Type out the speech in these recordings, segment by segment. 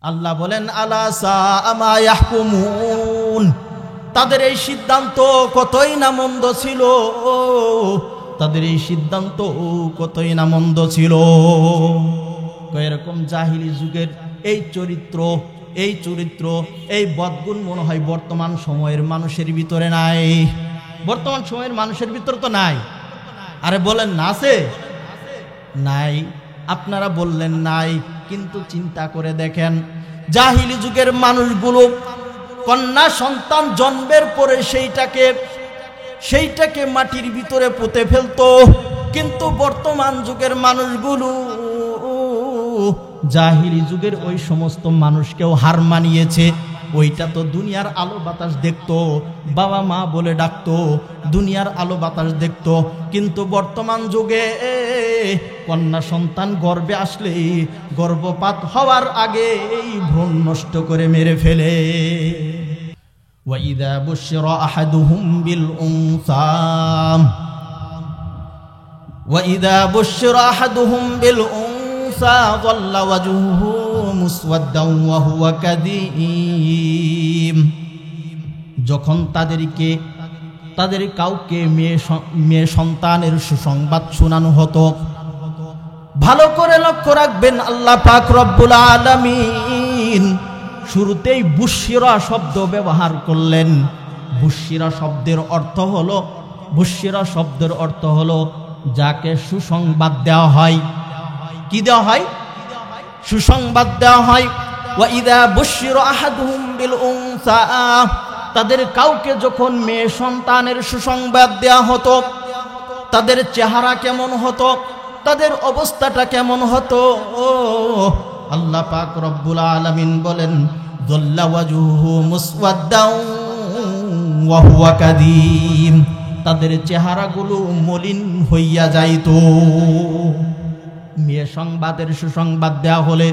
আল্লাহ বলেন আলা সাআ মা ইয়াহকুমুন, তাদের এই সিদ্ধান্ত কতই না মন্দ ছিল, তাদের এই সিদ্ধান্ত কতই না মন্দ ছিল। এরকম জাহিলি যুগের এই চরিত্র এই বদগুণ মনে হয় বর্তমান সময়ের মানুষের ভিতরে নাই। বর্তমান সময়ের মানুষের ভিতরে তো নাই। আরে বলেন না আছে? নাই। আপনারা বললেন নাই, কিন্তু চিন্তা করে দেখেন জাহিলি যুগের মানুষগুলো কন্যা সন্তান জন্মের পরে সেইটাকে মাটির ভিতরে পুঁতে ফেলতো, কিন্তু বর্তমান যুগের মানুষগুলো জাহিলি যুগের ওই সমস্ত মানুষকেও হার মানিয়েছে। ওইটা তো দুনিয়ার আলো বাতাস দেখতো, বাবা মা বলে ডাকতো, দুনিয়ার আলো বাতাস দেখতো, কিন্তু বর্তমান যুগে কন্যা সন্তান গর্ভে আসলে গর্ভপাত হওয়ার আগে ভ্রূণ নষ্ট করে মেরে ফেলে। وَإِذَا بُشِّرَ أَحَدُهُمْ بِالْأُنثَى ظَلَّ وَجْهُهُ مُسْوَدًّا وَهُوَ كَظِيمٌ। যখন তাদের কাউকে মেয়ে সন্তানের সুসংবাদ শোনানো হতো, ভালো করে লক্ষ্য রাখবেন আল্লাহ পাক রব্বুল আলামিন শুরুতেই বুশিরা শব্দ ব্যবহার করলেন। বুশিরা শব্দের অর্থ হলো যাকে সুসংবাদ দেওয়া হয়। কি দেওয়া হয়? সুসংবাদ দেওয়া হয়। ওয়াইদা বুশিরা আহাদুহুম বিল উনসা, তাদের কাউকে যখন মেয়ে সন্তানের সুসংবাদ দেওয়া হতো, তাদের চেহারা কেমন হতো, তাদের অবস্থাটা কেমন হতো? আল্লাহ পাক রব্বুল আলামিন বলেন যাল্লা ওয়াজহুহু মুসওয়াদ্দান ওয়া হুয়া কাযীম, তাদের চেহারাগুলো মলিন হইয়া যাইতো। মেয়ে সংবাদের সুসংবাদ দেওয়া হলে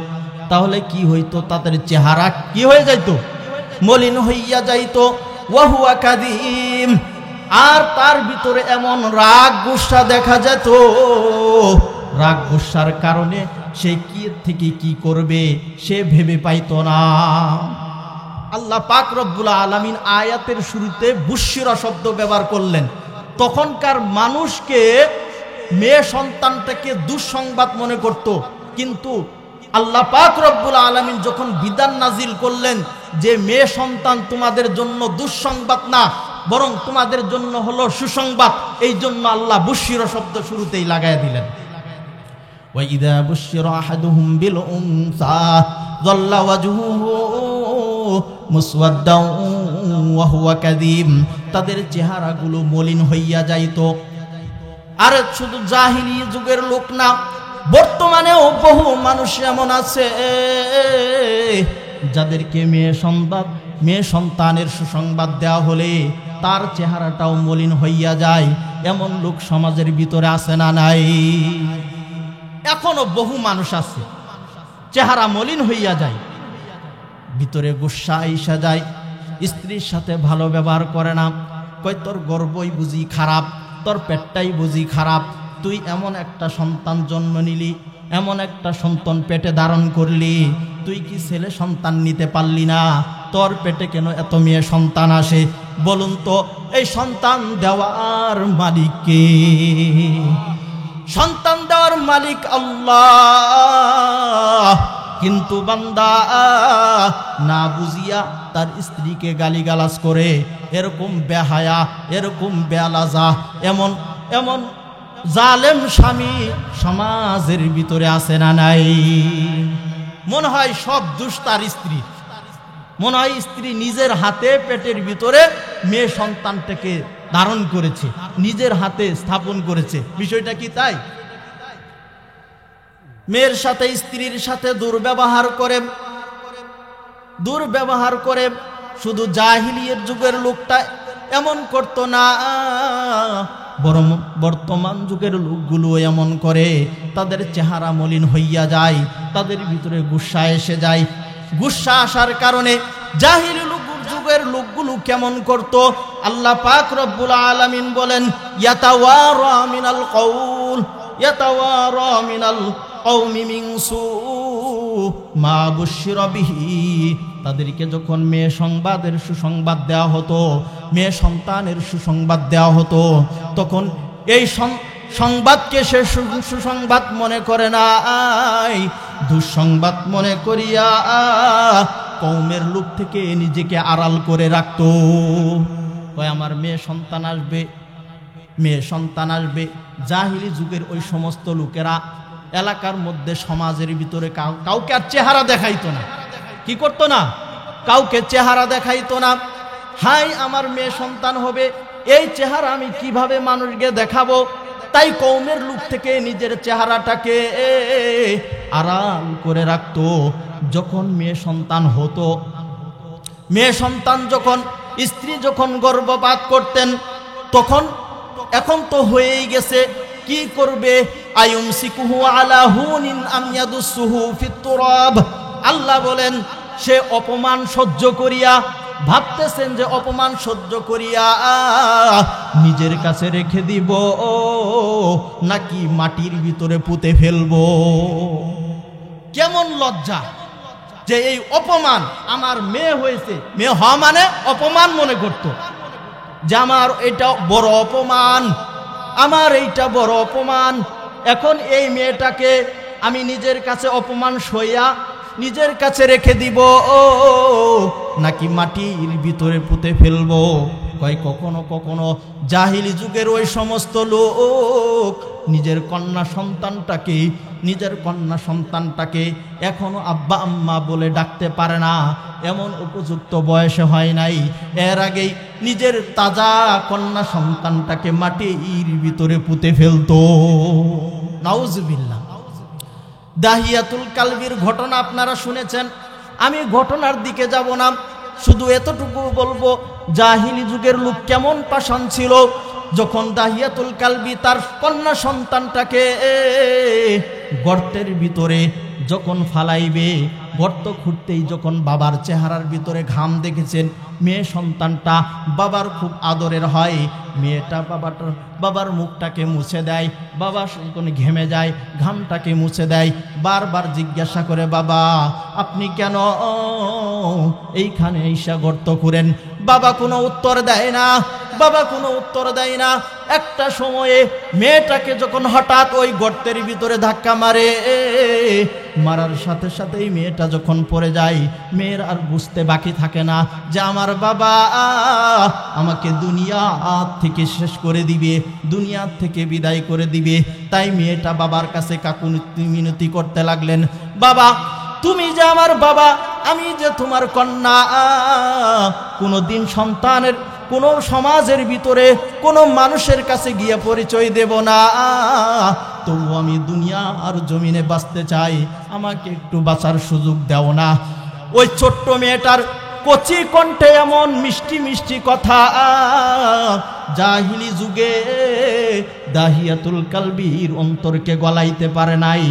তাহলে কি হইতো? তাদের চেহারা কি হয়ে যাইতো? মলিন হইয়া যাইতো। ওয়া হুয়া কাযীম, আর তার ভিতরে এমন রাগ গুসা দেখা যেত, রাগ গুসার কারণে সে কি থেকে কি করবে সে ভেবে পাইতো না। আল্লাহ পাক রব্বুল আলামিন আয়াতের শুরুতে বুশিরা শব্দ ব্যবহার করলেন। তখনকার মানুষকে মেয়ে সন্তানটাকে দুঃসংবাদ মনে করত, কিন্তু আল্লাহ পাক রব্বুল আলামিন যখন বিধান নাজিল করলেন যে মেয়ে সন্তান তোমাদের জন্য দুঃসংবাদ না, বরং তোমাদের জন্য হলো সুসংবাদ, এই জন্য আল্লাহ বুশিরা শব্দ শুরুতেই লাগায় দিলেন। وَإِذَا بُشِّرَ أَحَدُهُمْ بِالْأُنثَى ظَلَّ وَجْهُهُ مُسْوَدًّا وَهُوَ كَظِيمٌ, তাদের চেহারাগুলো মলিন হইয়া যাইতো। আর শুধু জাহিলি যুগের লোক না, বর্তমানেও বহু মানুষ এমন আছে যাদেরকে মেয়ে সন্তানের সুসংবাদ দেওয়া হলে তার চেহারাটাও মলিন হইয়া যায়। এমন লোক সমাজের ভিতরে আছে না নাই? এখনো বহু মানুষ আছে চেহারা মলিন হইয়া যায়, ভিতরে গুসা আইসা যায়, স্ত্রীর সাথে ভালো ব্যবহার করে না, কই তোর গর্বই বুঝি খারাপ, তোর পেটটাই বুঝি খারাপ, তুই এমন একটা সন্তান জন্ম নিলি, এমন একটা সন্তান পেটে ধারণ করলি, তুই কি ছেলে সন্তান নিতে পারলি না? তোর পেটে কেন এত মেয়ে সন্তান আসে? বলুন তো এই সন্তান দেওয়ার মালিক কে? সন্তান দেওয়ার মালিক আল্লাহ, কিন্তু বান্দা না বুঝিয়া তার স্ত্রীকে গালিগালাজ করে, এরকম বেহায়া, এরকম বেলাজা, এমন জালেম স্বামী সমাজের ভিতরে আছে না নাই? মনে হয় সব দোষ তার স্ত্রী, মনে হয় স্ত্রী নিজের হাতে পেটের ভিতরে মেয়ে সন্তানটাকে ধারণ করেছে, নিজের হাতে স্থাপন করেছে। বিষয়টা কি তাই? মেয়ের সাথে স্ত্রীর সাথে দুর্ব্যবহার করে শুধু জাহিলিয়ার যুগের লোকটা এমন করতো না, বরং বর্তমান যুগের লোকগুলো এমন করে। তাদের চেহারা মলিন হইয়া যায়, তাদের ভিতরে গুসা এসে যায়। গুসা আসার কারণে জাহিলি যুগের লোকগুলো কেমন করত? আল্লাহ পাক রব্বুল আলামিন বলেন ইয়াতাওয়ারা মিনাল কওমি মিন সূ মা বুশিরা বিহি, তাদেরকে যখন মেয়ে সংবাদের সুসংবাদ দেওয়া হতো, মেয়ে সন্তানের সুসংবাদ দেওয়া হতো, তখন এই সংবাদকে সে সুসংবাদ মনে করে নাই, দুঃসংবাদ মনে করিয়া কওমের লোক থেকে নিজেকে আড়াল করে রাখতো। ওই আমার মেয়ে সন্তান আসবে, মেয়ে সন্তান আসবে। জাহিলি যুগের ওই সমস্ত লোকেরা এলাকার মধ্যে সমাজের ভিতরে কাউকে আর চেহারা দেখাইতো না। কি করতো না? কাউকে চেহারা দেখাইতো না। হাই আমার মেয়ে সন্তান হবে, এই চেহারা আমি কিভাবে মানুষকে দেখাবো? তাই কওমের লোক থেকে নিজের চেহারাটাকে আড়াল করে রাখতো। যখন মেয়ে সন্তান হতো, মেয়ে সন্তান যখন স্ত্রী যখন গর্ভপাত করতেন, তখন এখন তো হয়েই গেছে, কি করবে? আয়ুমসিকুহু আলা হুনিন আম ইয়াদুসুহু ফিত তুরাব। আল্লাহ বলেন সে অপমান সহ্য করিয়া, ভাবতেছেন যে অপমান সহ্য করিয়া নিজের কাছে রেখে দিব নাকি মাটির ভিতরে পুঁতে ফেলবো। কেমন লজ্জা যে এই অপমান, আমার মেয়ে হয়েছে, মেয়ে হওয়া মানে অপমান মনে করতো যে আমার এটা বড় অপমান, আমার এইটা বড় অপমান। এখন এই মেয়েটাকে আমি নিজের কাছে অপমান সইয়া নিজের কাছে রেখে দিব নাকি মাটির ভিতরে পুঁতে ফেলবো। কয় কখনো কখনো জাহিলি যুগের ওই সমস্ত লোক নিজের কন্যা সন্তানটাকে এখনো আব্বা আম্মা বলে ডাকতে পারে না, এমন উপযুক্ত বয়সে হয় নাই, এর আগেই নিজের তাজা কন্যা সন্তানটাকে মাটির ভিতরে পুঁতে ফেলতো। নাউজুবিল্লাহ। দাহিয়াতুল কালবির ঘটনা আপনারা শুনেছেন, আমি ঘটনার দিকে যাব না, শুধু এতটুকু বলবো জাহিলি যুগের লোক কেমন পাষাণ ছিল। যখন দাহিয়াতুল কালবি তার কন্যা সন্তানটাকে গর্তের ভিতরে যখন ফালাইবে, গর্ত খুঁড়তেই যখন বাবার চেহারার ভিতরে ঘাম দেখেছেন, মেয়ে সন্তানটা বাবার খুব আদরের হয়, মেয়েটা বাবার মুখটাকে মুছে দেয়, বাবা যখন ঘেমে যায় ঘামটাকে মুছে দেয়, বারবার জিজ্ঞাসা করে বাবা আপনি কেন এইখানে ঈশা গর্ত করেন? বাবা কোনো উত্তর দেয় না, বাবা কোনো উত্তর দেয় না। একটা সময়ে মেয়েটাকে যখন হঠাৎ ওই গর্তের ভিতরে ধাক্কা মারে, মারার সাথে সাথেই মেয়েটা যখন পড়ে যায়, মেয়ের আর বুঝতে বাকি থাকে না যে আমার বাবা আমাকে দুনিয়া থেকে শেষ করে দিবে, দুনিয়া থেকে বিদায় করে দিবে। তাই মেয়েটা বাবার কাছে কাকুতি মিনতি করতে লাগলেন, বাবা তুমি যে আমার বাবা, আমি যে তোমার কন্যা, কোনোদিন সন্তানের কোনো সমাজের ভিতরে কোনো মানুষের কাছে গিয়ে পরিচয় দেব না, তবু আমি দুনিয়া আর জমিনে বাঁচতে চাই, আমাকে একটু বাঁচার সুযোগ দাও না। ওই ছোট্ট মেয়েটার কচি কণ্ঠে এমন মিষ্টি মিষ্টি কথা জাহিলি যুগে দাহিয়াতুল কালবির অন্তরকে গলাইতে পারে নাই।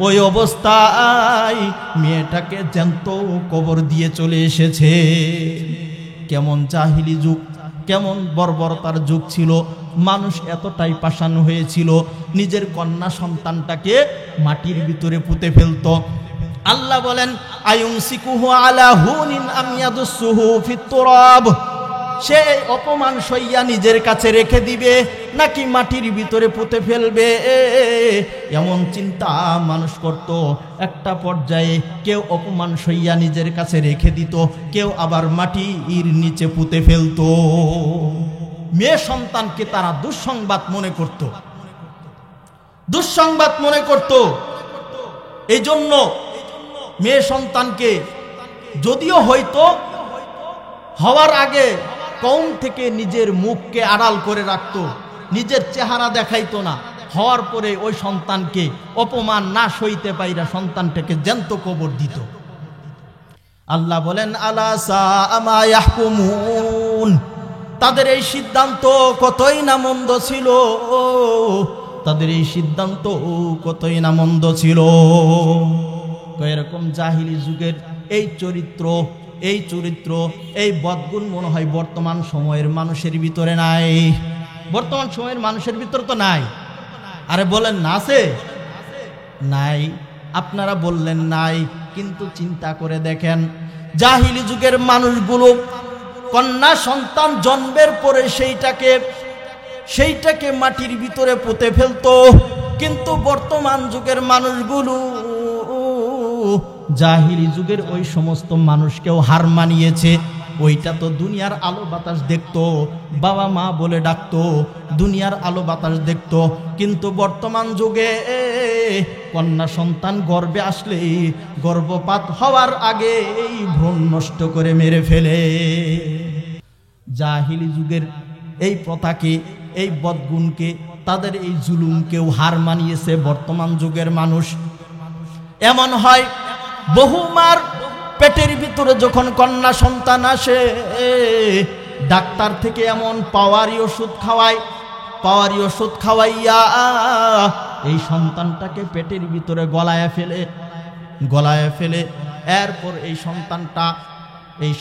ওই অবস্থায় মেয়েটাকে জ্যান্ত কবর দিয়ে চলে এসেছে। কেমন জাহিলি যুগ, কেমন বর্বরতার যুগ ছিল। মানুষ এতটাই পাষাণ হয়েছিল, নিজের কন্যা সন্তানটাকে মাটির ভিতরে পুঁতে ফেলতো। আল্লাহ বলেন আয়ুমসিকুহু আলা হুনিন আম ইয়াদুসুহু ফিত তুরাব। সে অপমান সইয়া নিজের কাছে রেখে দিবে নাকি মাটির ভিতরে পুঁতে ফেলবে, এমন চিন্তা মানুষ করত। একটা পর্যায়ে কেউ অপমান সইয়া নিজের কাছে রেখে দিত, কেউ আবার মাটির নিচে পুঁতে ফেলতো। মেয়ে সন্তানকে তারা দুঃসংবাদ মনে করত, দুঃসংবাদ মনে করত। এই জন্য মেয়ে সন্তানকে যদিও হয়তো হওয়ার আগে কওম থেকে নিজের মুখকে আড়াল করে রাখতো, নিজের চেহারা দেখাইতো না, হওয়ার পরে ওই সন্তানকে অপমান না সইতে পাইরা সন্তানটাকে জ্যান্ত কবর দিত। আল্লাহ বলেন আলা সাআ মা ইয়াহকুমুন। তাদের এই সিদ্ধান্ত কতই না মন্দ ছিল, তাদের এই সিদ্ধান্ত কতই না মন্দ ছিল। এরকম জাহিলি যুগের এই চরিত্র, এই বদগুণ মনে হয় বর্তমান সময়ের মানুষের ভিতরে নাই। বর্তমান সময়ের মানুষের ভিতরে তো নাই। আরে বলেন না আছে? নাই। আপনারা বললেন নাই, কিন্তু চিন্তা করে দেখেন জাহিলি যুগের মানুষগুলো কন্যা সন্তান জন্মের পরে সেইটাকে মাটির ভিতরে পুঁতে ফেলতো, কিন্তু বর্তমান যুগের মানুষগুলো জাহিলি যুগের ওই সমস্ত মানুষকেও হার মানিয়েছে। ওইটা তো দুনিয়ার আলো বাতাস দেখতো, বাবা মা বলে ডাকতো, দুনিয়ার আলো বাতাস দেখতো, কিন্তু বর্তমান যুগে কন্যা সন্তান গর্ভে আসলে গর্ভপাত হওয়ার আগে ভ্রূণ নষ্ট করে মেরে ফেলে। জাহিলি যুগের এই প্রথাকে, এই বদগুণকে, তাদের এই জুলুমকেও হার মানিয়েছে বর্তমান যুগের মানুষ। এমন হয় বহু মার পেটের ভিতরে যখন কন্যা সন্তান আসে, ডাক্তার থেকে এমন পাওয়ারি ওষুধ খাওয়াইয়া এই সন্তানটাকে পেটের ভিতরে গলায় ফেলে এরপর এই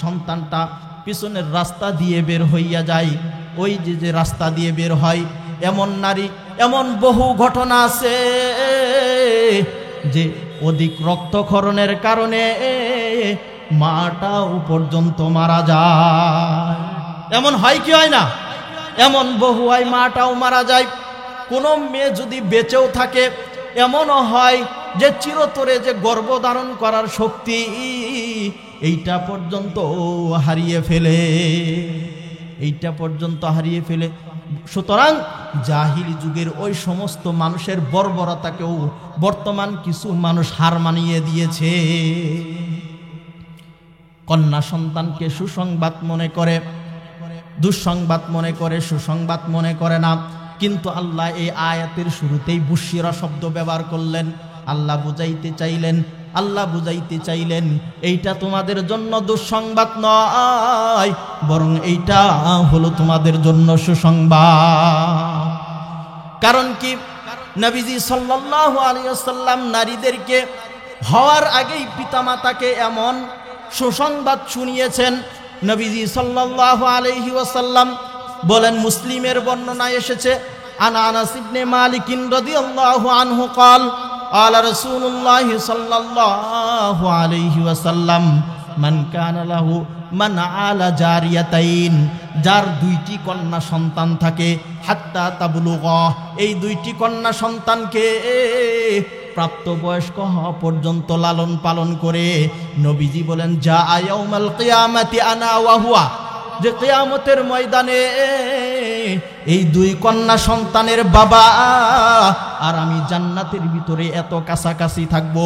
সন্তানটা পিছনের রাস্তা দিয়ে বের হইয়া যায়। ওই যে রাস্তা দিয়ে বের হয়, এমন নারী, এমন বহু ঘটনা আছে যে অধিক রক্তক্ষরণের কারণে মাটাও পর্যন্ত মারা যায়। এমন হয় কি হয় না? এমন বহু হয়, মাটাও মারা যায়। কোনো মেয়ে যদি বেঁচেও থাকে, এমনও হয় যে চিরতরে যে গর্ভধারণ করার শক্তি এইটা পর্যন্ত হারিয়ে ফেলে। সুতরাং জাহিলি যুগের ওই সমস্ত মানুষের বর্বরতাকেও বর্তমান কিছু মানুষ হার মানিয়ে দিয়েছে। কন্যা সন্তানকে সুসংবাদ মনে করে, দুঃসংবাদ মনে করে, সুসংবাদ মনে করে না। কিন্তু আল্লাহ এই আয়াতের শুরুতেই বুশিরা শব্দ ব্যবহার করলেন। আল্লাহ বুঝাইতে চাইলেন এইটা তোমাদের জন্য দুঃসংবাদ নয়, বরং এইটা হলো তোমাদের জন্য সুসংবাদ। কারণ কি? নবীজি সাল্লাল্লাহু আলাইহি ওয়াসাল্লাম নারীদেরকে হওয়ার আগেই পিতামাতাকে এমন সুসংবাদ শুনিয়েছেন। নবীজি সাল্লাল্লাহু আলাইহি ওয়াসাল্লাম বলেন, মুসলিমের বর্ণনায় এসেছে, আনাস ইবনে মালিক রাদিয়াল্লাহু আনহু قال قال رسول الله صلى الله عليه وسلم من كان له من على جاريتين, যার দুইটি কন্যা সন্তান থাকে, হাত্তা তাবলুগা, এই দুইটি কন্যা সন্তানকে প্রাপ্তবয়স্ক হওয়া পর্যন্ত লালন পালন করে, নবীজি বলেন যা ইয়াউমাল কিয়ামাতি আনা ওয়া হুয়া, যে কিয়ামতের ময়দানে এই দুই কন্যা সন্তানের বাবা আর আমি জান্নাতের ভিতরে এত কাছাকাছি থাকবো।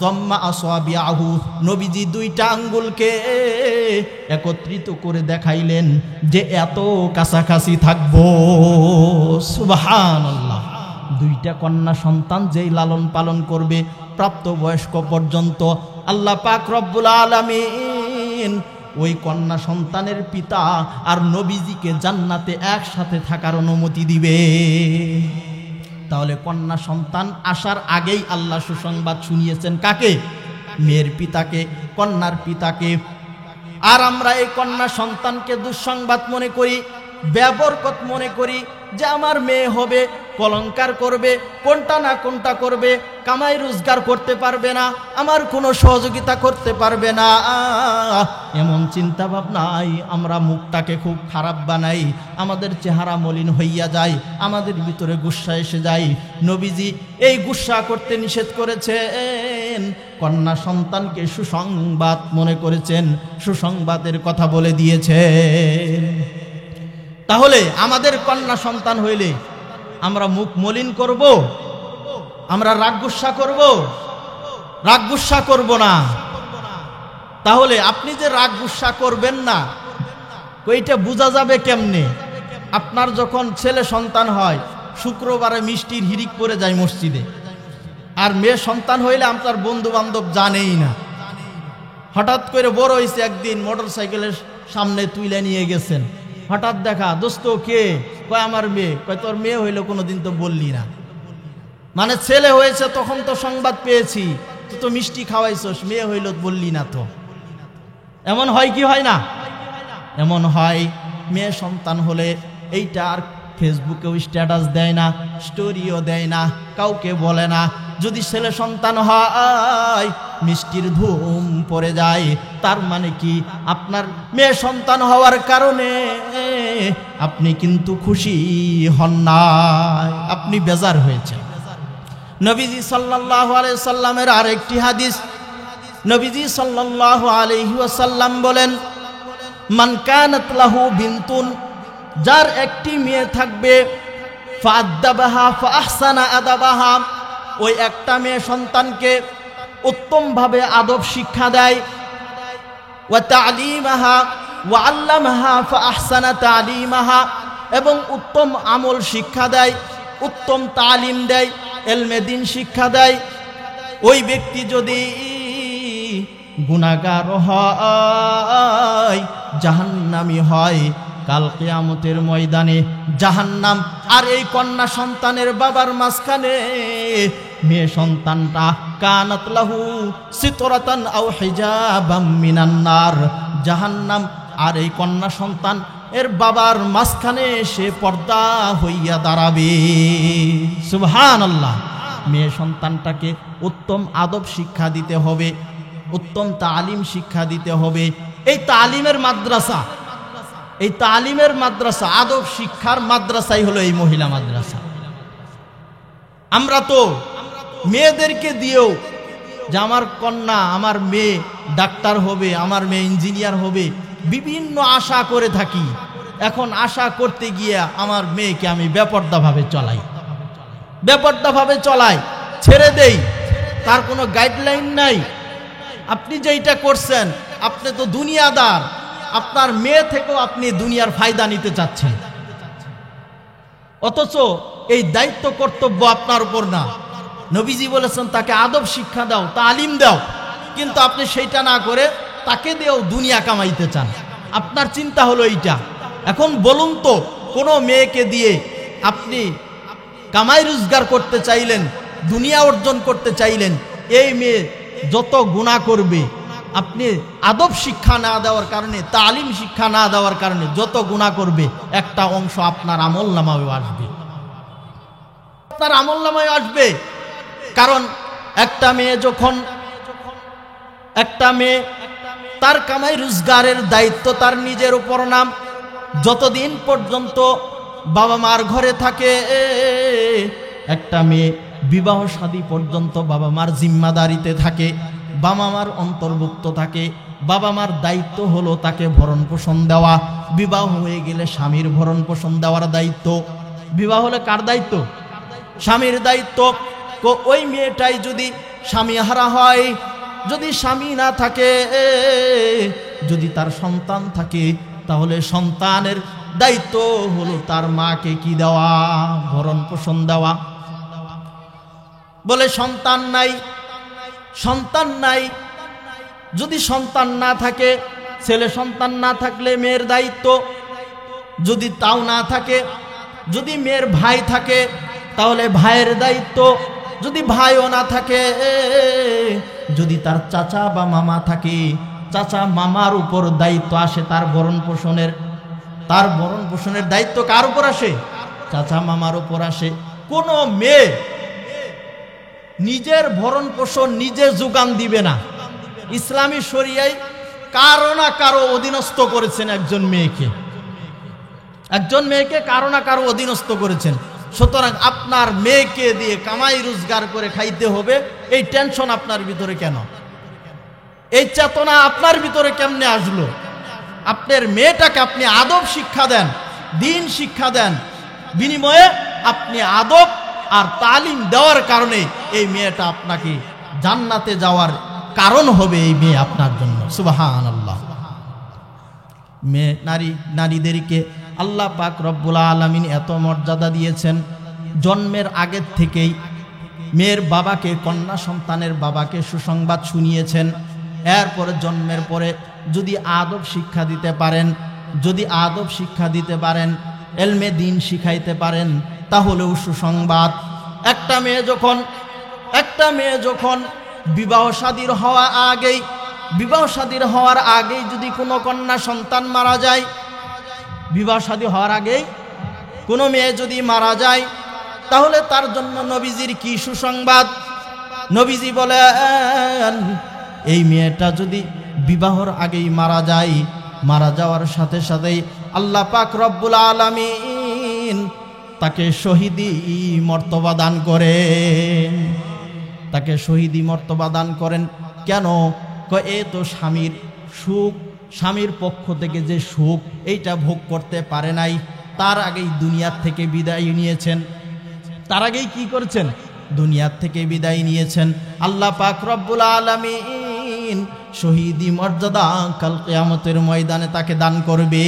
জম্মা আসওয়াবিআহু, নবীজি দুইটা আঙ্গুলকে একত্রিত করে দেখাইলেন যে এত কাছাকাছি থাকবো। সুবহানাল্লাহ। দুইটা কন্যা সন্তান যেই লালন পালন করবে প্রাপ্তবয়স্ক পর্যন্ত, আল্লাহ পাক রব্বুল আলামিন ওই কন্যা সন্তানের পিতা আর নবীজিকে জান্নাতে একসাথে থাকার অনুমতি দিবে। তাহলে কন্যা সন্তান আসার আগেই আল্লাহ সুসংবাদ শুনিয়েছেন কাকে? মেয়ের পিতাকে, কন্যার পিতাকে। আর আমরা এই কন্যা সন্তানকে দুঃসংবাদ মনে করি, বেবরকত মনে করি, যে আমার মেয়ে হবে, কলঙ্কার করবে, কোনটা না কোনটা করবে, কামাই রোজগার করতে পারবে না, আমার কোনো সহযোগিতা করতে পারবে না। এমন চিন্তা ভাবনাই আমরা মুখটাকে খুব খারাপ বানাই, আমাদের চেহারা মলিন হইয়া যায়, আমাদের ভিতরে গুসা এসে যায়। নবীজি এই গুসা করতে নিষেধ করেছেন, কন্যা সন্তানকে সুসংবাদ মনে করেছেন, সুসংবাদের কথা বলে দিয়েছেন। তাহলে আমাদের কন্যা সন্তান হইলে আমরা মুখ মলিন করব? আমরা রাগ গুসা করব না। তাহলে আপনি যে রাগ গুসা করবেন না, ওইটা বোঝা যাবে কেমনে? আপনার যখন ছেলে সন্তান হয়, শুক্রবারে মিষ্টির হিরিক পড়ে যায় মসজিদে, আর মেয়ে সন্তান হইলে আপনার বন্ধু বান্ধব জানেই না। হঠাৎ করে বড় হয়েছে, একদিন মোটর সাইকেলের সামনে তুলে নিয়ে গেছেন, হঠাৎ দেখা, দোস্ত কে? কয় আমার মেয়ে। কয় তোর মেয়ে হইলো কোনোদিন তো বললি না। মানে ছেলে হয়েছে তখন তো সংবাদ পেয়েছি, তুই তো মিষ্টি খাওয়াইছস, মেয়ে হইল বললি না তো। এমন হয় কি হয় না? এমন হয়। মেয়ে সন্তান হলে এইটা আর ফেসবুকেও স্ট্যাটাস দেয় না, স্টোরিও দেয় না, কাউকে বলে না। যদি ছেলে সন্তান হয় মিষ্টির ধুম পড়ে যায়, তার মানে কি আপনার মেয়ে সন্তান হওয়ার কারণে আপনি কিন্তু খুশি হন নাই, আপনি বেজার হয়েছেন। নবীজি সাল্লাল্লাহু আলাইহি সাল্লামের আরেকটি হাদিস, নবীজি সাল্লাল্লাহু আলাইহি ওয়াসাল্লাম বলেন, মান কানাত লাহু বিনতুন, যার একটি মেয়ে থাকবে, ফাআদ্দাবাহা ফাআহসানা আদাবাহা, ওই একটা মেয়ে সন্তানকে উত্তমভাবে আদব শিক্ষা দেয়, ওয়া তা'লিমাহা ওয়া আল্লামাহা ফাআহসানা তা'লিমাহা, এবং উত্তম আমল শিক্ষা দেয়, উত্তম তালিম দেয়, ইলমে দ্বীন শিক্ষা দেয়। ওই ব্যক্তি যদি গুনাহগার হয়, জাহান্নামী হয়, কাল কিয়ামতের ময়দানে জাহান্নাম আর এই কন্যা সন্তানের বাবার মাঝখানে মেয়ে সন্তানটা কানাত লাহু সিতরাতান আও হিজাবাম মিনান নার, জাহান্নাম আর এই কন্যা সন্তান এর বাবার মাঝখানে সে পর্দা হইয়া দাঁড়াবে। সুবহানাল্লাহ। মেয়ে সন্তানটাকে উত্তম আদব শিক্ষা দিতে হবে, উত্তম তালিম শিক্ষা দিতে হবে। এই তালিমের মাদ্রাসা, এই তালিমের মাদ্রাসা, আদব শিক্ষার মাদ্রাসাই হলো এই মহিলা মাদ্রাসা। আমরা তো মেয়েদেরকে দিয়েও যে আমার কন্যা, আমার মেয়ে ডাক্তার হবে, আমার মেয়ে ইঞ্জিনিয়ার হবে, বিভিন্ন আশা করে থাকি। এখন আশা করতে গিয়ে আমার মেয়েকে আমি বেপরদাভাবে চলাই, ছেড়ে দেই, তার কোনো গাইডলাইন নাই। আপনি যেইটা করছেন, আপনি তো দুনিয়াদার, আপনার মেয়ে থেকেও আপনি দুনিয়ার ফায়দা নিতে চাচ্ছেন, অথচ এই দায়িত্ব কর্তব্য আপনার উপর না। নবীজি বলেছেন তাকে আদব শিক্ষা দাও, তালিম দাও, কিন্তু আপনি সেইটা না করে তাকে দিয়েও দুনিয়া কামাইতে চান। আপনার চিন্তা হলো এইটা। এখন বলুন তো, কোনো মেয়েকে দিয়ে আপনি কামাই রোজগার করতে চাইলেন, দুনিয়া অর্জন করতে চাইলেন, এই মেয়ে যত গুনাহ করবে, আপনি আদব শিক্ষা না দেওয়ার কারণে, তালিম শিক্ষা না দেওয়ার কারণে যত গুনাহ করবে, একটা অংশ আপনার আমলনামায় আসবে, আপনার আমলনামায় আসবে। কারণ একটা মেয়ে তার কামাই রোজগারের দায়িত্ব তার নিজের উপর নাম। যতদিন পর্যন্ত বাবা মার ঘরে থাকে, একটা মেয়ে বিবাহ শাদী পর্যন্ত বাবা মার জিম্মাদারিতে থাকে, বাবা মার অন্তর্ভুক্ত থাকে। বাবা মার দায়িত্ব হলো তাকে ভরণ পোষণ দেওয়া। বিবাহ হয়ে গেলে স্বামীর ভরণ পোষণ দেওয়ার দায়িত্ব। বিবাহ হলে কার দায়িত্ব? স্বামীর দায়িত্ব। ওই মেয়েটাই যদি স্বামী হারা হয়, যদি স্বামী না থাকে, যদি তার সন্তান থাকে, তাহলে সন্তানের দায়িত্ব হলো তার মাকে কি দেওয়া? ভরণ পোষণ দেওয়া। বলে সন্তান নাই, যদি সন্তান না থাকে, ছেলে সন্তান না থাকলে মেয়ের দায়িত্ব। যদি তাও না থাকে, যদি মেয়ের ভাই থাকে, তাহলে ভাইয়ের দায়িত্ব। যদি ভাইও না থাকে, যদি তার চাচা বা মামা থাকে, চাচা মামার উপর দায়িত্ব আসে তার ভরণ পোষণের। তার ভরণ পোষণের দায়িত্ব কার উপর আসে? চাচা মামার উপর আসে। কোনো মেয়ে নিজের ভরণ পোষণ নিজে যোগান দিবে না। ইসলামী শরিয়ায় কারো না কারো অধীনস্থ করেছেন একজন মেয়েকে কারো না কারো অধীনস্থ করেছেন। সুতরাং আপনার মেয়েকে দিয়ে কামাই রোজগার করে খাইতে হবে, এই টেনশন আপনার ভিতরে কেন? এই চেতনা আপনার ভিতরে কেমনে আসলো? আপনার মেয়েটাকে আপনি আদব শিক্ষা দেন, দ্বীন শিক্ষা দেন, বিনিময়ে আপনি আদব আর তালিম দেওয়ার কারণে এই মেয়েটা আপনাকে জান্নাতে যাওয়ার কারণ হবে। এই মেয়ে আপনার জন্য। সুবহানাল্লাহ। মেয়ে নারীদেরকে আল্লাহ পাক রব্বুল আলামিন এত মর্যাদা দিয়েছেন, জন্মের আগের থেকেই মেয়ের বাবাকে, কন্যা সন্তানের বাবাকে সুসংবাদ শুনিয়েছেন। এরপরে জন্মের পরে যদি আদব শিক্ষা দিতে পারেন, ইলমে দ্বীন শিখাইতে পারেন, তাহলেও সুসংবাদ। একটা মেয়ে যখন বিবাহ শাদীর হওয়ার আগেই যদি কোনো কন্যা সন্তান মারা যায়, বিবাহ শাদী হওয়ার আগেই কোনো মেয়ে যদি মারা যায় তাহলে তার জন্য নবীজির কি সুসংবাদ? নবীজি বলেন, এই মেয়েটা যদি বিবাহর আগেই মারা যায়, মারা যাওয়ার সাথে সাথেই আল্লাহ পাক রব্বুল আলামিন তাকে শহীদি মর্তবা দান করেন। তাকে শহীদি মর্তবা দান করেন কেন? এ তো স্বামীর সুখ, স্বামীর পক্ষ থেকে যে সুখ এইটা ভোগ করতে পারে নাই, তার আগেই দুনিয়ার থেকে বিদায় নিয়েছেন। তার আগেই কি করছেন? দুনিয়ার থেকে বিদায় নিয়েছেন। আল্লাহ পাক রব্বুল আলামিন শহীদি মর্যাদা কাল কিয়ামতের ময়দানে তাকে দান করবে।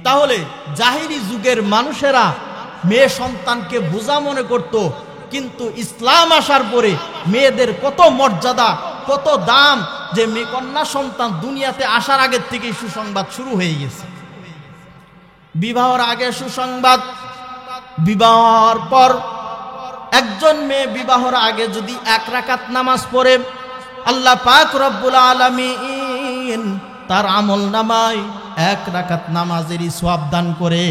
তাহলে জাহিরি যুগের মানুষেরা মেয়ে সন্তানকে বোঝা মনে করত, কিন্তু ইসলাম আসার পরে মেয়েদের কত মর্যাদা, কত দাম, যে মেয়ে কন্যা সন্তান দুনিয়াতে আসার আগের থেকেই সুসংবাদ শুরু হয়ে গেছে। বিবাহর আগে সুসংবাদ, বিবাহর পর একজন মেয়ে বিবাহর আগে যদি 1 রাকাত নামাজ পড়ে, আল্লাহ পাক রব্বুল আলামিন তার আমল নামায় 1 রাকাত নামাজেরই সওয়াব দান করে।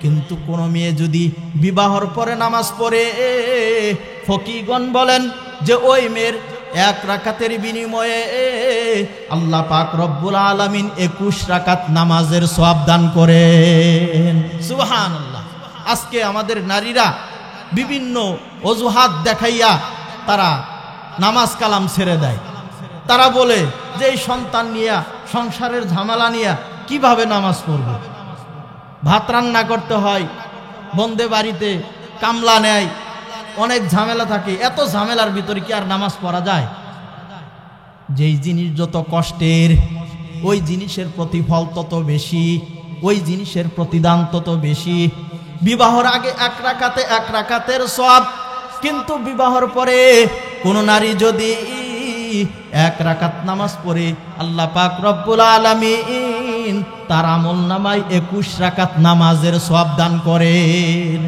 কিন্তু কোন মেয়ে যদি বিবাহর পরে নামাজ পড়ে, ফকিগণ বলেন যে ওই মেয়ের 1 রাকাতের বিনিময়ে আল্লাহ পাক রব্বুল আলামিন 21 রাকাত নামাজের সওয়াব দান করেন। সুবহানাল্লাহ। আজকে আমাদের নারীরা বিভিন্ন অজুহাত দেখাইয়া তারা নামাজ কালাম ছেড়ে দেয়। তারা বলে যে এই সন্তান নিয়ে, সংসারের ঝামেলা নিয়ে কিভাবে নামাজ পড়ব? ভাত রান্না করতে হয়, বন্দে বাড়িতে কামলা নেয়, অনেক ঝামেলা থাকে। এত ঝামেলার ভিতরে কি আর নামাজ পড়া যায়? যেই জিনিস যত কষ্টের, ওই জিনিসের প্রতিফল তত বেশি, ওই জিনিসের প্রতিদান তত বেশি। বিবাহর আগে 1 রাকাতে 1 রাকাতের সওয়াব, কিন্তু বিবাহর পরে কোন নারী যদি 1 রাকাত নামাজ পড়ে, আল্লাহ পাক রব্বুল আলামিন তার আমল নামায় 21 রাকাত নামাজের সওয়াব দান করেন।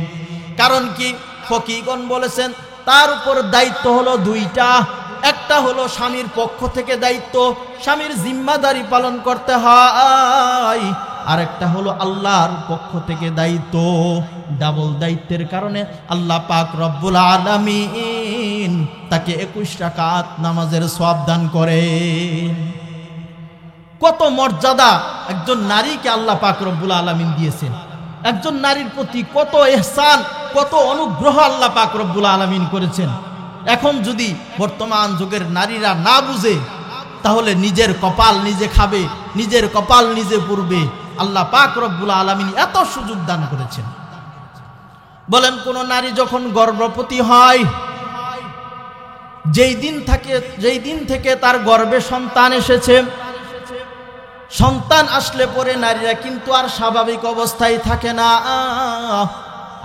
কারণ কি? ফকিগণ বলেছেন তার উপর দায়িত্ব হলো 2টা। একটা হলো স্বামীর পক্ষ থেকে দায়িত্ব, স্বামীর জিম্মাদারি পালন করতে হয়, আরেকটা হলো আল্লাহর পক্ষ থেকে দায়িত্ব। ডাবল দায়িত্বের কারণে আল্লাহ পাক রব্বুল আলামিন তাকে 21 রাকাত নামাজের সওয়াব দান করেন। কত মর্যাদা একজন নারীকে আল্লাহ পাক রব্বুল আলামিন দিয়েছেন। একজন নারীর প্রতি কত ইহসান, কত অনুগ্রহ আল্লাহ পাক রব্বুল আলামিন করেছেন। এখন যদি বর্তমান যুগের নারীরা না বুঝে, তাহলে নিজের কপাল নিজে খাবে, নিজের কপাল নিজে পুড়বে। আল্লাহ পাক রব্বুল আলামিন এত সুযোগ দান করেছেন। বলেন, কোন নারী যখন গর্ভবতী হয়, যেই দিন থেকে তার গর্ভে সন্তান এসেছে, সন্তান আসলে পরে নারীরা কিন্তু আর স্বাভাবিক অবস্থায় থাকে না।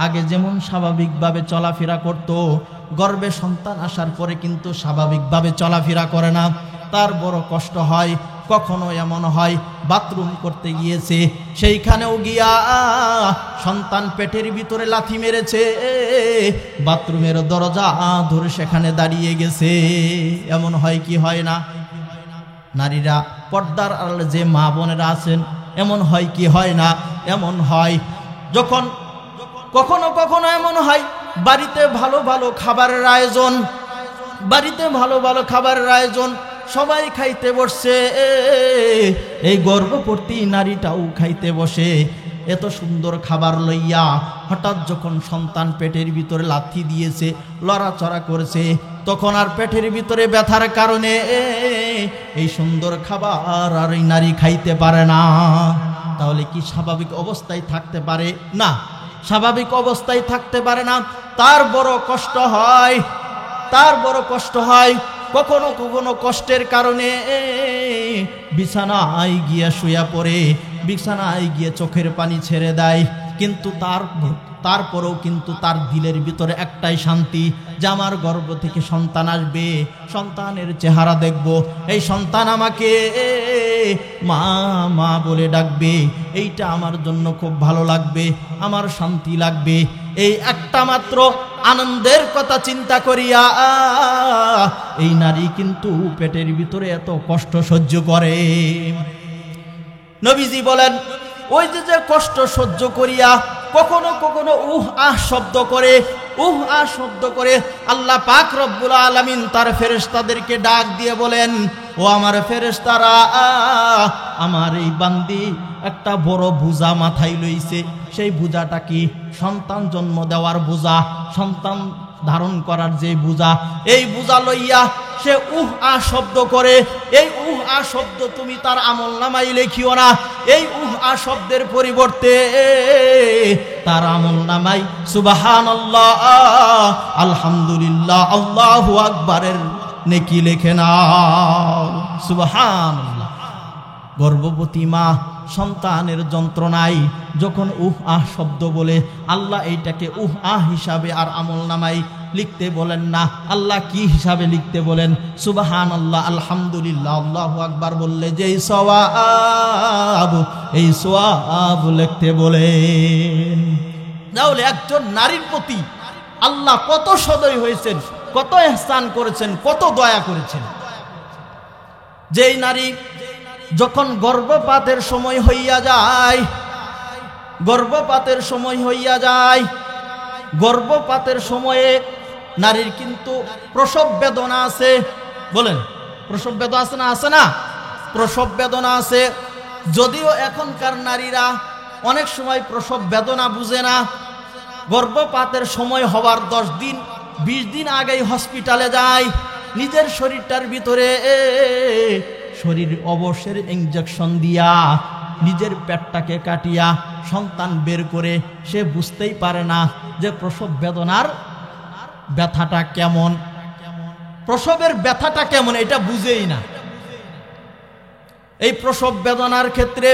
আগে যেমন স্বাভাবিকভাবে চলাফেরা করত, গর্ভে সন্তান আসার পরে কিন্তু স্বাভাবিকভাবে চলাফেরা করে না। তার বড় কষ্ট হয়। কখনো এমন হয় বাথরুম করতে গিয়েছে, সেইখানেও গিয়া সন্তান পেটের ভিতরে লাথি মেরেছে, বাথরুমের দরজা ধরে সেখানে দাঁড়িয়ে গেছে। এমন হয় কি হয় না? নারীরা পর্দার আড়ালে যে মা বোনেরা আছেন, এমন হয় কি হয় না? এমন হয়। যখন কখনো কখনো এমন হয় বাড়িতে ভালো ভালো খাবারের আয়োজন, বাড়িতে ভালো ভালো খাবারের আয়োজন, সবাই খাইতে বসছে, এই গর্ভবতী নারীটাও খাইতে বসে। এত সুন্দর খাবার লইয়া হঠাৎ যখন সন্তান পেটের ভিতরে লাথি দিয়েছে, লড়াচড়া করেছে, তখন আর পেটের ভিতরে ব্যথার কারণে এই সুন্দর খাবার আর এই নারী খাইতে পারে না। তাহলে কি স্বাভাবিক অবস্থায় থাকতে পারে? না, স্বাভাবিক অবস্থায় থাকতে পারে না। তার বড় কষ্ট হয়, তার বড় কষ্ট হয়। কখনো কখনো কষ্টের কারণে বিছানায় গিয়ে শুয়ে পড়ে, বিছানায় গিয়ে চোখের পানি ছেড়ে দেয়। কিন্তু তারপরেও কিন্তু তার দিলের ভিতরে একটাই শান্তি, যে আমার গর্ভ থেকে সন্তান আসবে, সন্তানের চেহারা দেখব, এই সন্তান আমাকে মা মা বলে ডাকবে, এইটা আমার জন্য খুব ভালো লাগবে, আমার শান্তি লাগবে। এই একটা মাত্র আনন্দের কথা চিন্তা করিয়া এই নারী কিন্তু পেটের ভিতরে এত কষ্ট সহ্য করে। নবীজি বলেন, ওই যে কষ্ট সহ্য করিয়া কখনো কখনো উহ আহ শব্দ করে, উহ আহ শব্দ করে আল্লাহ পাক রব্বুল আলামিন তার ফেরেশতাদেরকে ডাক দিয়ে বলেন, ও আমার ফেরেশতারা, আমার এই বান্দি একটা বড় বোঝা মাথায় লইছে। সেই বোঝাটা কি? সন্তান জন্ম দেওয়ার বোঝা, সন্তান ধারণ করার যে বোঝা। এই বোঝা লইয়া সে উহ আহ শব্দ করে। এই উহ আহ শব্দ তুমি তার আমল নামায় লিখিও না। এই উহ আহ শব্দের পরিবর্তে তার আমল নামায় সুবহানাল্লাহ, আলহামদুলিল্লাহ, আল্লাহু আকবারের নেকি লিখে নাও। সুবহানাল্লাহ। গর্ভবতী মা সন্তানের যন্ত্রণায় যখন উহ আহ শব্দ বলে, আল্লাহ এইটাকে উহ আহ হিসাবে আর আমল নামায় লিখতে বলেন না। আল্লাহ কি হিসাবে লিখতে বলেন? সুবহানাল্লাহ, আলহামদুলিল্লাহ, আল্লাহু আকবার বললে যেই সওয়াব, এই সওয়াব লিখতে বলেন। তাহলে একজন নারীর প্রতি আল্লাহ কত সদয় হয়েছেন, কত ইহসান করেছেন, কত দয়া করেছেন। যেই নারী যখন গর্ভপাতের সময় হইয়া যায়, গর্ভপাতের সময় হইয়া যায়, গর্ভপাতের সময়ে নারীর কিন্তু প্রসব বেদনা আছে। বলেন, প্রসব বেদনা আছে না? আছে না? প্রসব বেদনা আছে। যদিও এখনকার নারীরা অনেক সময় প্রসব বেদনা বুঝে না। গর্ভপাতের সময় হওয়ার 10 দিন 20 দিন আগেই হসপিটালে যায়, নিজের শরীরটার ভিতরে শরীর অবশ্যের ইনজেকশন দিয়া নিজের পেটটাকে কাটিয়া সন্তান বের করে সে বুঝতেই পারে না যে প্রসব বেদনার ব্যথাটা কেমন, প্রসবের ব্যথাটা কেমন, এটা বুঝেই না। এই প্রসব বেদনার ক্ষেত্রে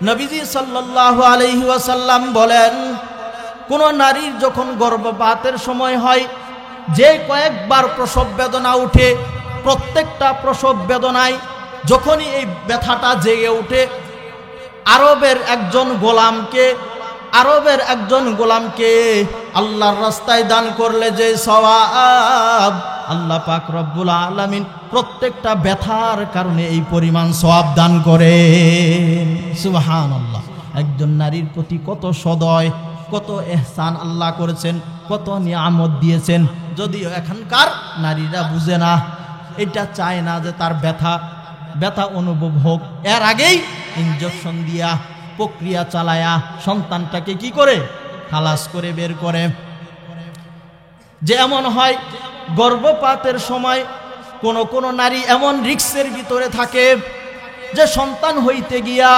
নবীজি সাল্লাল্লাহু আলাইহি ওয়াসাল্লাম বলেন, কোন নারীর যখন গর্ভপাতের সময় হয়, যে কয়েকবার প্রসব বেদনা উঠে, প্রত্যেকটা প্রসব বেদনায় যখনই এই ব্যথাটা জেগে ওঠে, আরবের একজন গোলামকে আল্লাহর রাস্তায় দান করলে যে সওয়াব, আল্লাহ পাক রব্বুল আলামিন প্রত্যেকটা ব্যথার কারণে এই পরিমাণ সওয়াব দান করেন। সুবহানাল্লাহ। একজন নারীর প্রতি কত সদয়, কত ইহসান আল্লাহ করেছেন, কত নিয়ামত দিয়েছেন। যদিও এখনকার নারীরা বুঝে না, এটা চায় না যে তার ব্যথা অনুভব হোক। এর আগেই ইনজেকশন দিয়া প্রক্রিয়া চালায়া সন্তানটাকে কি করে খালাস করে বের করে। যে এমন হয় গর্ভপাতের সময় কোন নারী এমন রিস্কের ভিতরে থাকে যে সন্তান হইতে গিয়া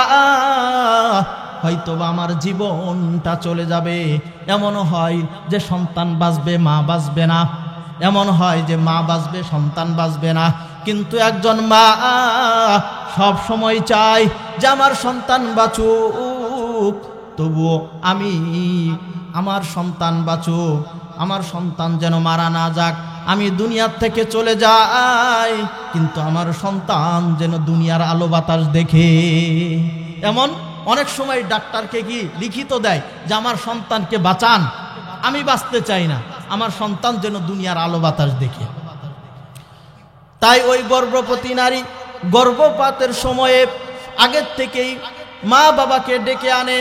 হয়তোবা আমার জীবনটা চলে যাবে। এমন হয় যে সন্তান বাঁচবে, মা বাঁচবে না। এমন হয় যে মা বাঁচবে, সন্তান বাঁচবে না। কিন্তু একজন মা সব সময় চায় যে আমার সন্তান বাঁচুক, তবুও আমার সন্তান বাঁচুক, আমার সন্তান যেন মারা না যাক, আমি দুনিয়ার থেকে চলে যাই, কিন্তু আমার সন্তান যেন দুনিয়ার আলো বাতাস দেখে। এমন অনেক সময় ডাক্তারকে কি লিখিত দেয় যে আমার সন্তানকে বাঁচান, আমি বাঁচতে চাই না, আমার সন্তান যেন দুনিয়ার আলো বাতাস দেখে। তাই ওই গর্ভবতী নারী গর্ভপাতের সময়ে আগের থেকেই মা বাবাকে ডেকে আনে,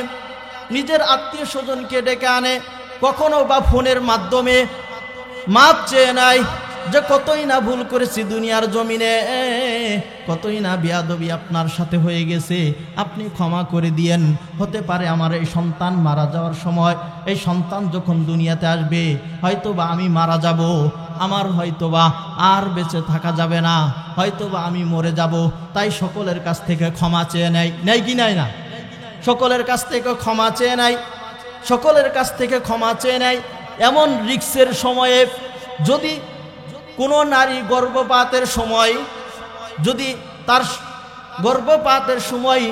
নিজের আত্মীয় স্বজনকে ডেকে আনে, কখনো বা ফোনের মাধ্যমে মাপ চেয়ে নেয় যে কতই না ভুল করেছি দুনিয়ার জমিনে, কতই না বেয়াদবি আপনার সাথে হয়ে গেছে, আপনি ক্ষমা করে দিয়েন। হতে পারে আমার এই সন্তান মারা যাওয়ার সময়, এই সন্তান যখন দুনিয়াতে আসবে হয়তোবা আমি মারা যাব, আমার হয়তোবা আর বেঁচে থাকা যাবে না, হয়তোবা আমি মরে যাব। তাই সকলের কাছ থেকে ক্ষমা চেয়ে নেয় কি নেয় না? সকলের কাছ থেকে ক্ষমা চেয়ে নেয়, সকলের কাছ থেকে ক্ষমা চেয়ে নেয়। এমন রিস্কের সময়ে যদি কোনো নারী গর্ভপাতের সময়, যদি তার গর্ভপাতের সময়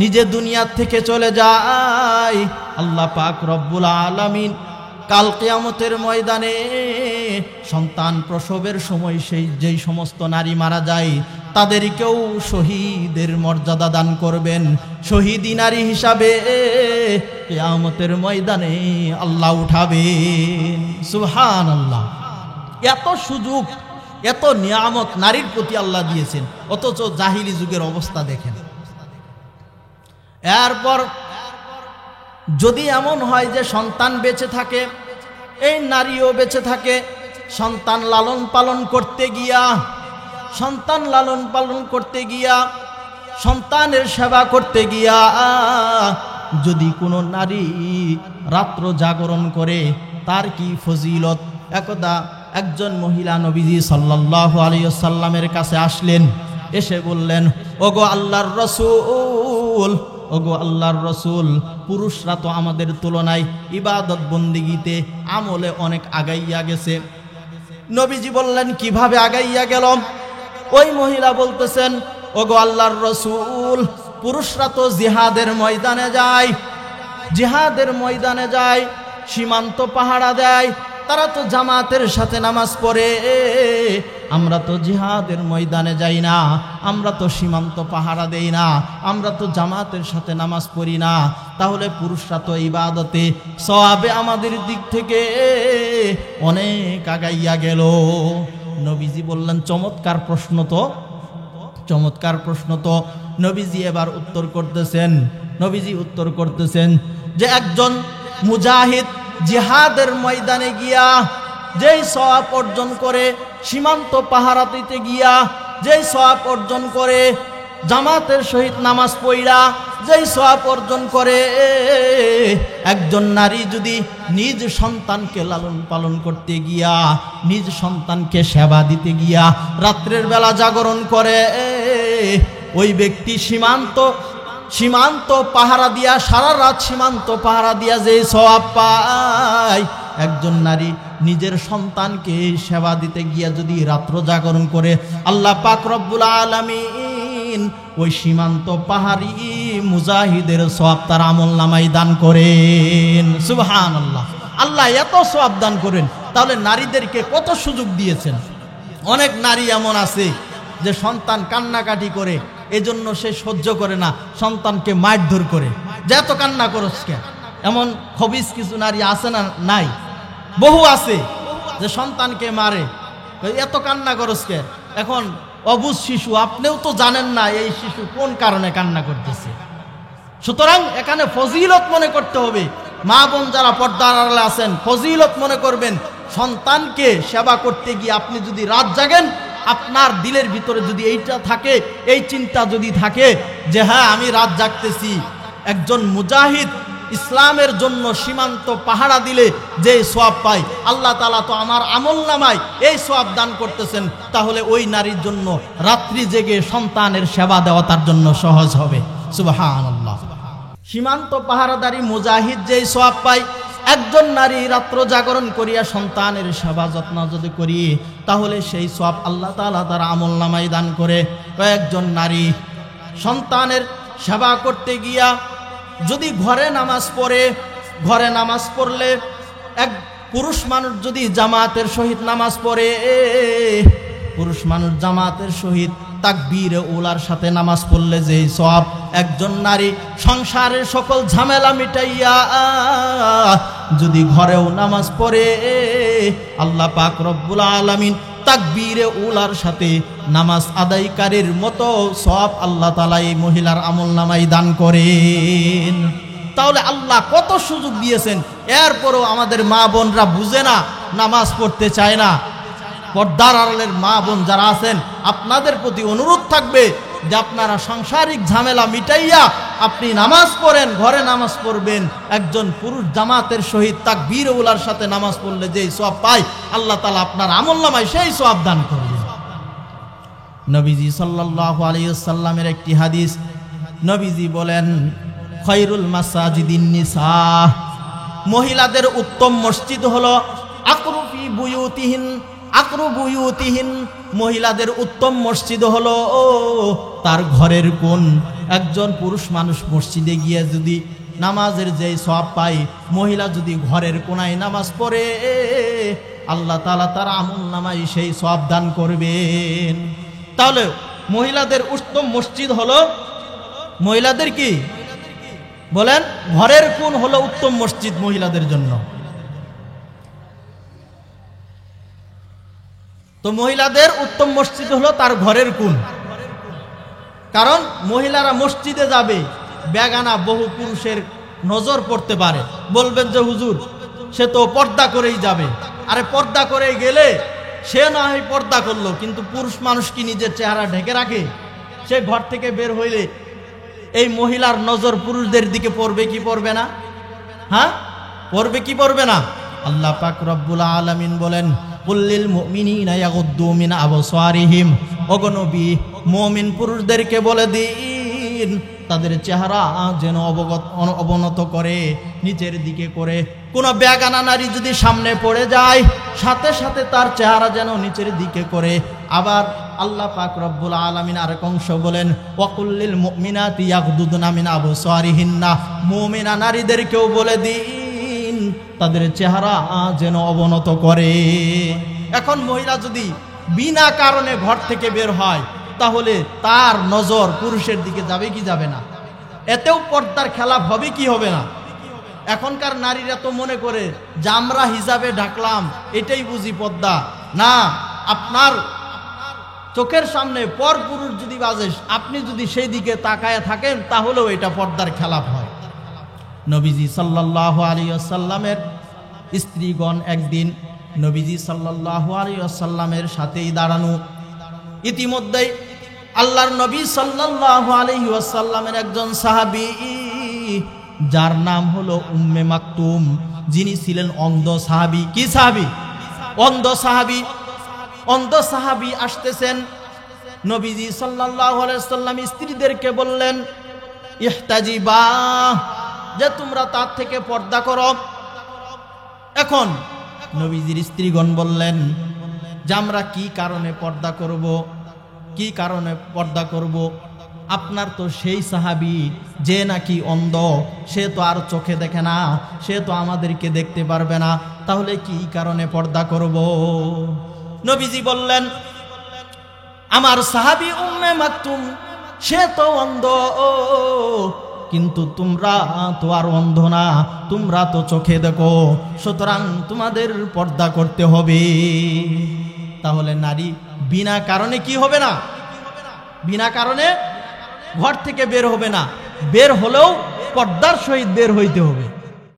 নিজে দুনিয়ার থেকে চলে যায়, আল্লাহ পাক রব্বুল আলামিন কাল কিয়ামতের ময়দানে সন্তান প্রসবের সময় যেই সমস্ত নারী মারা যায় তাদেরকেও শহীদের মর্যাদা দান করবেন। শহীদি নারী হিসাবে কিয়ামতের ময়দানে আল্লাহ উঠাবেন। সুবহানাল্লাহ। এত সুযোগ, এত নিয়ামত নারীর প্রতি আল্লাহ দিয়েছেন, অথচ জাহিলি যুগের অবস্থা দেখেন। এরপর যদি এমন হয় যে সন্তান বেঁচে থাকে, এই নারীও বেঁচে থাকে, সন্তান লালন পালন করতে গিয়া সন্তানের সেবা করতে গিয়া যদি কোনো নারী রাত্র জাগরণ করে, তার কি ফজিলত। একদা একজন মহিলা নবীজি সাল্লাল্লাহু আলাইহি ওয়াসাল্লামের কাছে আসলেন, এসে বললেন, ওগো আল্লাহর রাসূল, পুরুষরা তো আমাদের তুলনায় ইবাদত বন্দিগিতে আমলে অনেক আগাইয়া গেছে। নবীজি বললেন, কিভাবে আগাইয়া গেল? ওই মহিলা বলতেছেন, ওগো আল্লাহর রাসূল, পুরুষরা তো জিহাদের ময়দানে যায়, সীমান্ত পাহারা দেয়, তারা তো জামাতের সাথে নামাজ পড়ে, আমরা তো জিহাদের ময়দানে যাই না, আমরা তো সীমান্ত পাহারা দেই না, আমরা তো জামাতের সাথে নামাজ পড়ি না, তাহলে পুরুষরা তো ইবাদতে সওয়াবে আমাদের দিক থেকে অনেক আগাইয়া গেল। নবীজি বললেন, চমৎকার প্রশ্ন তো। নবীজি এবার উত্তর করতেছেন যে একজন মুজাহিদ জিহাদের ময়দানে গিয়া যেই সওয়াব অর্জন করে, সীমান্ত পাহারা দিতে গিয়া যেই সওয়াব অর্জন করে, জামাতের সহিত নামাজ পড়া যেই সওয়াব অর্জন করে, একজন নারী যদি নিজ সন্তানকে লালন পালন করতে গিয়া, নিজ সন্তানকে সেবা দিতে গিয়া রাত্রের বেলা জাগরণ করে, ওই ব্যক্তি সীমান্ত পাহারা দিয়া, সারা রাত সীমান্ত পাহারা দিয়া যে সওয়াব পায়, একজন নারী নিজের সন্তানকে সেবা দিতে গিয়া যদি রাত্র জাগরণ করে, আল্লাহ পাক রব্বুল আলামিন ওই সীমান্ত পাহাড়ি মুজাহিদের সওয়াব তার আমলনামায় দান করেন। সুবহানাল্লাহ। আল্লাহ এত সওয়াব দান করেন, তাহলে নারীদেরকে কত সুযোগ দিয়েছেন। অনেক নারী এমন আছে যে সন্তান কান্নাকাটি করে, এজন্য সে সহ্য করে না, সন্তানকে মারধর করে, যে এত কান্না করছ কে। এমন খবিস কিছু নারী আছে না? নাই, বহু আছে যে সন্তানকে মারে, এত কান্না করছ কে। এখন অবুঝ শিশু, আপনিও তো জানেন না এই শিশু কোন কারণে কান্না করতেছে। সুতরাং এখানে ফজিলত মনে করতে হবে। মা বোন যারা পর্দার আড়ালে আছেন, ফজিলত মনে করবেন। সন্তানকে সেবা করতে গিয়ে আপনি যদি রাত জাগেন, আপনার দিলের ভিতরে যদি এইটা থাকে, এই চিন্তা যদি থাকে যে হ্যাঁ আমি রাত জাগতেছি, একজন মুজাহিদ ইসলামের জন্য সীমান্ত পাহারা দিলে যে সওয়াব পায়, আল্লাহ তাআলা তো আমার আমলনামায় এই সওয়াব দান করতেছেন, তাহলে ওই নারীর জন্য রাত্রি জেগে সন্তানের সেবা দেওয়া তার জন্য সহজ হবে। সুবহানাল্লাহ। সীমান্ত পাহারাদারি মুজাহিদ যেই সওয়াব পায়, একজন নারী রাত্র জাগরণ করিয়া সন্তানের সেবা যত্ন যদি করি, তাহলে সেই সওয়াব আল্লাহ তাআলা তার আমলনামায় দান করে। একজন নারী সন্তানের সেবা করতে গিয়া যদি ঘরে নামাজ পড়লে, এক পুরুষ মানুষ যদি জামাতের সহিত নামাজ পড়ে, পুরুষ মানুষ জামাতের সহিত তাকবীরে উলার সাথে নামাজ পড়লে যে সওয়াব, একজন নারী সংসারের সকল ঝামেলা মিটাইয়া যদি ঘরেও নামাজ পড়ে, আল্লাহ পাক রব্বুল আলামিন তাকবীরে উলার সাথে নামাজ আদায়কারীর মতো সওয়াব আল্লাহ তাআলা এই মহিলার আমলনামায় দান করেন। তাহলে আল্লাহ কত সুযোগ দিয়েছেন, এরপরও আমাদের মা বোনরা বুঝে না, নামাজ পড়তে চায় না। পর্দার আড়ালের মা বোন যারা আছেন, আপনাদের প্রতি অনুরোধ থাকবে যে আপনারা সাংসারিক ঝামেলা মিটাইয়া আপনি নামাজ পড়েন, ঘরে নামাজ পড়বেন। একজন পুরুষ জামাতের সহিত তাকবীর উলার সাথে নামাজ পড়লে যেই সওয়াব পায়, আল্লাহ তাআলা আপনার আমলনামায় সেই সওয়াব দান করবেন। নবীজি সাল্লাল্লাহু আলাইহি ওয়াসাল্লামের একটি হাদিস, নবীজি বলেন, খায়রুল মাসাজিদিন নিসা, মহিলাদের উত্তম মসজিদ হলো আকরুফি বুয়ুতিহিন, মহিলাদের উত্তম মসজিদ হলো তার ঘরের কোণ। একজন পুরুষ মানুষ মসজিদে গিয়ে যদি নামাজের যেই সওয়াব পায়, মহিলা যদি ঘরের কোণায় নামাজ পড়ে, আল্লাহ তাআলা তার আমলনামায় সেই সওয়াব দান করবেন। তাহলে মহিলাদের উত্তম মসজিদ হলো, মহিলাদের কি বলেন, ঘরের কোণ হলো উত্তম মসজিদ মহিলাদের জন্য। তো মহিলাদের উত্তম মসজিদ হলো তার ঘরের কোণ। কারণ মহিলারা মসজিদে যাবে, বেগানা বহু পুরুষের নজর পড়তে পারে। বলবেন যে হুজুর সে তো পর্দা করেই যাবে। আরে পর্দা করে গেলে সে না হয় পর্দা করলো, কিন্তু পুরুষ মানুষ কি নিজের চেহারা ঢেকে রাখে? সে ঘর থেকে বের হইলে এই মহিলার নজর পুরুষদের দিকে পড়বে কি পড়বে না? হ্যাঁ, পড়বে কি পড়বে না? আল্লাহ পাক রব্বুল আলামিন বলেন, কুল্লিল মুমিনিনা ইয়াগুদ্দু মিন আবসারিহিম, ওগো নবী মুমিন পুরুষদেরকে বলে দিন তাদের চেহারা যেন অবনত করে, নিচের দিকে করে। কোন বেগানা নারী যদি সামনে পড়ে যায় সাথে সাথে তার চেহারা যেন নিচের দিকে করে। আবার আল্লাহ পাক রব্বুল আলামিন আরেক অংশ বলেন, ওয়াকুল্লিল মুমিনাতি ইয়াগুদ্দুনা মিন আবসারিহিন্না, মুমিনা নারীদেরকেও বলে দিন তাদের চেহারা যেন অবনত করে। এখন মহিলা যদি বিনা কারণে ঘর থেকে বের হয় তাহলে তার নজর পুরুষের দিকে যাবে কি যাবে না? এতেও পর্দার খেলাপ হবে কি হবে না? এখনকার নারীরা তো মনে করে যে আমরা হিজাবে ঢাকলাম এটাই বুঝি পর্দা। না, আপনার চোখের সামনে পর পুরুষ যদি বাজে, আপনি যদি সেই দিকে তাকায় থাকেন তাহলেও এটা পর্দার খেলাপ হয়। নবীজি সাল্লাল্লাহু আলাইহি ওয়াসাল্লামের স্ত্রীগণ একদিন নবীজি সাল্লাল্লাহু আলাইহি ওয়াসাল্লামের সাথেই দাঁড়ানো। ইতিমধ্যেই আল্লাহর নবী সাল্লাল্লাহু আলাইহি ওয়াসাল্লামের একজন সাহাবী যার নাম হলো উম্মে মাকতুম, যিনি ছিলেন অন্ধ সাহাবী। কি সাহাবী? অন্ধ সাহাবী। অন্ধ সাহাবী আসতেছেন। নবীজি সাল্লাল্লাহু আলাইহি ওয়াসাল্লাম স্ত্রীদেরকে বললেন, ইহতাজিবা, যে তোমরা তার থেকে পর্দা করো। এখন নবীজির স্ত্রীগণ বললেন যে আমরা কি কারণে পর্দা করব, কি কারণে পর্দা করব? আপনার তো সেই সাহাবী যে নাকি অন্ধ, সে তো আর চোখে দেখে না, সে তো আমাদেরকে দেখতে পারবে না, তাহলে কি কারণে পর্দা করব? নবীজি বললেন, আমার সাহাবী উম্মে মাকতুম সে তো অন্ধ, কিন্তু তোমরা তো আর অন্ধ না, তোমরা তো চোখে দেখো, সুতরাং তোমাদের পর্দা করতে হবে। তাহলে নারী বিনা কারণে কি হবে না? বিনা কারণে ঘর থেকে বের হবে না, বের হলেও পর্দার সহিত বের হইতে হবে।